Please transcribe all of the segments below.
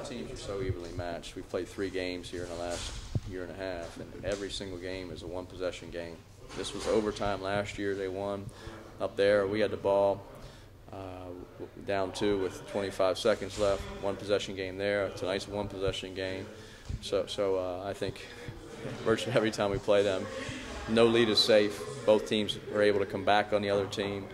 teams are so evenly matched. We've played 3 games here in the last year and a half, and every single game is a one-possession game. This was overtime last year. They won. Up there, we had the ball down 2 with 25 seconds left. One-possession game there. Tonight's a one-possession game. So I think virtually every time we play them, no lead is safe. Both teams are able to come back on the other team,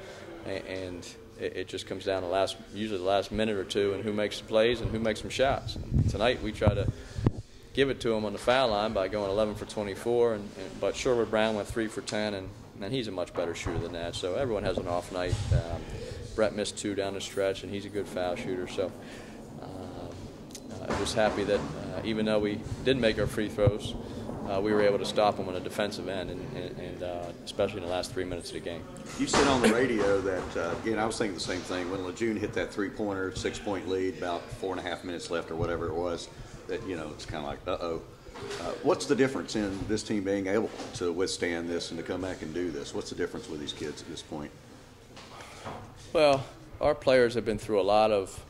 and it just comes down to usually the last minute or two, and who makes the plays and who makes some shots. And tonight we try to give it to them on the foul line by going 11 for 24, but Sherwood Brown went 3 for 10, and he's a much better shooter than that. So everyone has an off night. Brett missed 2 down the stretch, and he's a good foul shooter. So I was happy that even though we didn't make our free throws, we were able to stop them on the defensive end, and especially in the last 3 minutes of the game. You said on the radio that, I was thinking the same thing. When Lejeune hit that three-pointer, 6-point lead, about 4.5 minutes left or whatever it was, that, it's kind of like, uh-oh. What's the difference in this team being able to withstand this and to come back and do this? What's the difference with these kids at this point? Well, our players have been through a lot of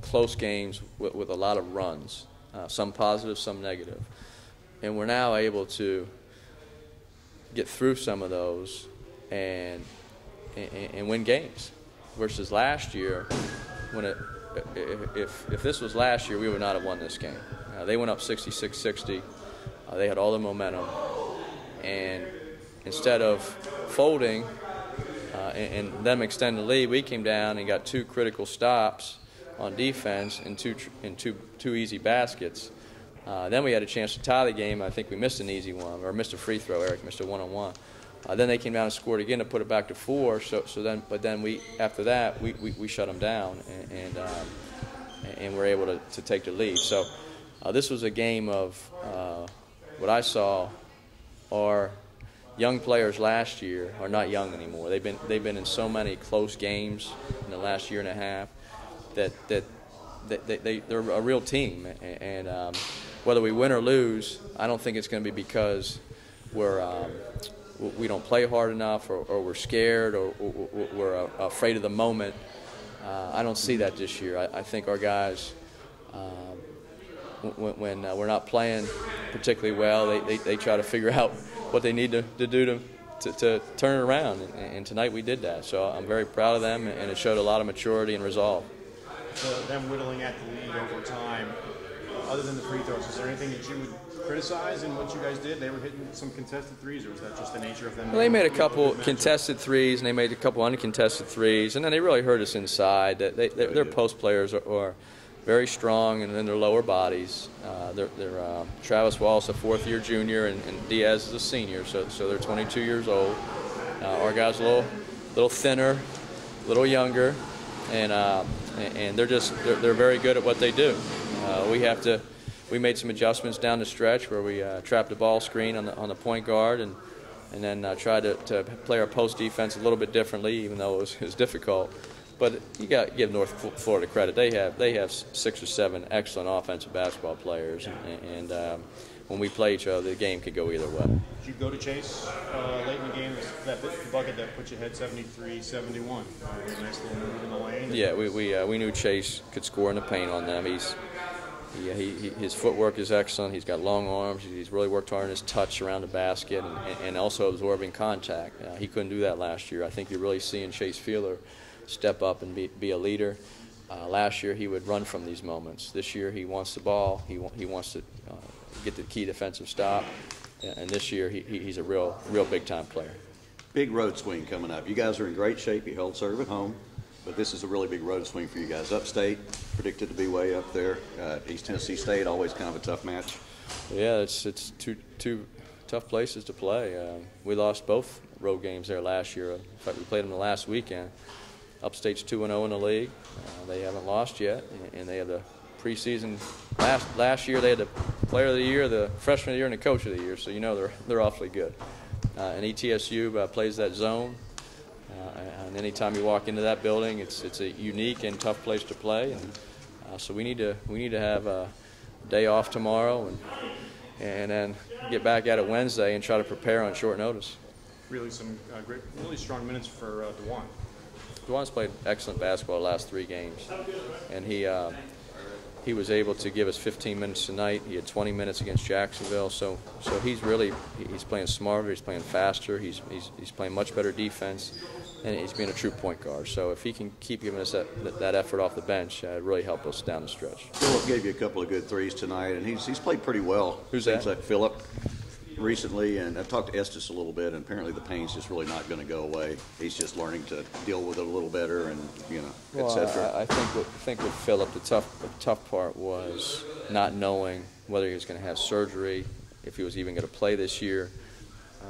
close games with a lot of runs, some positive, some negative. And we're now able to get through some of those and win games. Versus last year, when if this was last year, we would not have won this game. They went up 66-60. They had all the momentum, and instead of folding and them extend the lead, we came down and got 2 critical stops on defense and two easy baskets. Then we had a chance to tie the game. I think we missed an easy one, or missed a free throw. Eric missed a one-on-one. Then they came down and scored again to put it back to 4. But then after that we shut them down and were able to take the lead. So this was a game of what I saw. Our young players last year are not young anymore. They've been in so many close games in the last year and a half that they're a real team, and whether we win or lose, I don't think it's going to be because we don't play hard enough, or we're scared, or we're afraid of the moment. I don't see that this year. I think our guys, when we're not playing particularly well, they try to figure out what they need to do to turn it around, and tonight we did that. So I'm very proud of them, and it showed a lot of maturity and resolve. So them whittling at the lead over time, other than the free throws, is there anything that you would criticize in what you guys did? They were hitting some contested threes, or was that just the nature of them? Well, they made a couple contested threes, and they made a couple uncontested threes, and then they really hurt us inside. Their post players are very strong, and in their lower bodies. Travis Wallace, a 4th-year junior, and Diaz is a senior, so they're 22 years old. Our guys a little thinner, a little younger, and they're very good at what they do. We made some adjustments down the stretch where we trapped the ball screen on the point guard, and then tried to play our post defense a little bit differently, even though it was difficult. But you got to give North Florida credit. They have 6 or 7 excellent offensive basketball players, and when we play each other, the game could go either way. Did you go to Chase late in the game? That bucket that put you ahead 73-71. A nice little move in the lane. Yeah, we knew Chase could score in the paint on them. His footwork is excellent. He's got long arms. He's really worked hard on his touch around the basket and also absorbing contact. He couldn't do that last year. I think you're really seeing Chase Fielder step up and be a leader. Last year he would run from these moments. This year he wants the ball. He wants to get the key defensive stop. And this year he's a real big-time player. Big road swing coming up. You guys are in great shape. You held serve at home, but this is a really big road swing for you guys. Upstate, predicted to be way up there. East Tennessee State, always kind of a tough match. Yeah, it's two tough places to play. We lost both road games there last year. In fact, we played them the last weekend. Upstate's 2-0 in the league. They haven't lost yet, and they had the preseason. Last year they had the Player of the Year, the Freshman of the Year, and the Coach of the Year. So they're awfully good. And ETSU plays that zone. And anytime you walk into that building, it's a unique and tough place to play. And so we need to have a day off tomorrow, and then get back at it Wednesday and try to prepare on short notice. Really some really strong minutes for DeJuan. DeJuan's played excellent basketball the last 3 games, and he was able to give us 15 minutes tonight. He had 20 minutes against Jacksonville. So he's playing smarter. He's playing faster. He's playing much better defense, and he's being a true point guard. So if he can keep giving us that effort off the bench, it really help us down the stretch. Phillip gave you a couple of good threes tonight, and he's played pretty well. Who's Seems that? like Phillip recently, and I've talked to Estes a little bit, and apparently the pain's just really not going to go away. He's just learning to deal with it a little better, and et cetera. I think with Phillip, the tough part was not knowing whether he was going to have surgery, if he was even going to play this year.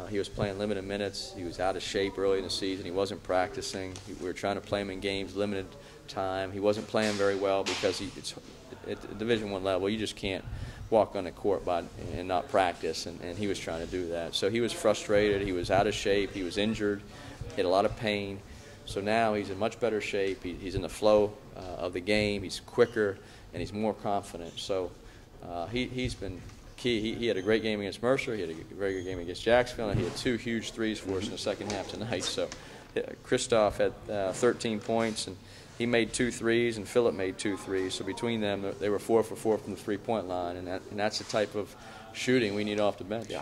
He was playing limited minutes. He was out of shape early in the season. He wasn't practicing. We were trying to play him in games, limited time. He wasn't playing very well because it's at the Division I level. You just can't walk on the court and not practice, and he was trying to do that. So he was frustrated. He was out of shape. He was injured. He had a lot of pain. So now he's in much better shape. He's in the flow of the game. He's quicker, and he's more confident. So he's been key. He had a great game against Mercer. He had a very good game against Jacksonville, and he had 2 huge threes for us in the second half tonight. So Christoph had 13 points, and he made 2 threes, and Phillip made 2 threes. So between them, they were 4 for 4 from the 3-point line, and that's the type of shooting we need off the bench. Yeah.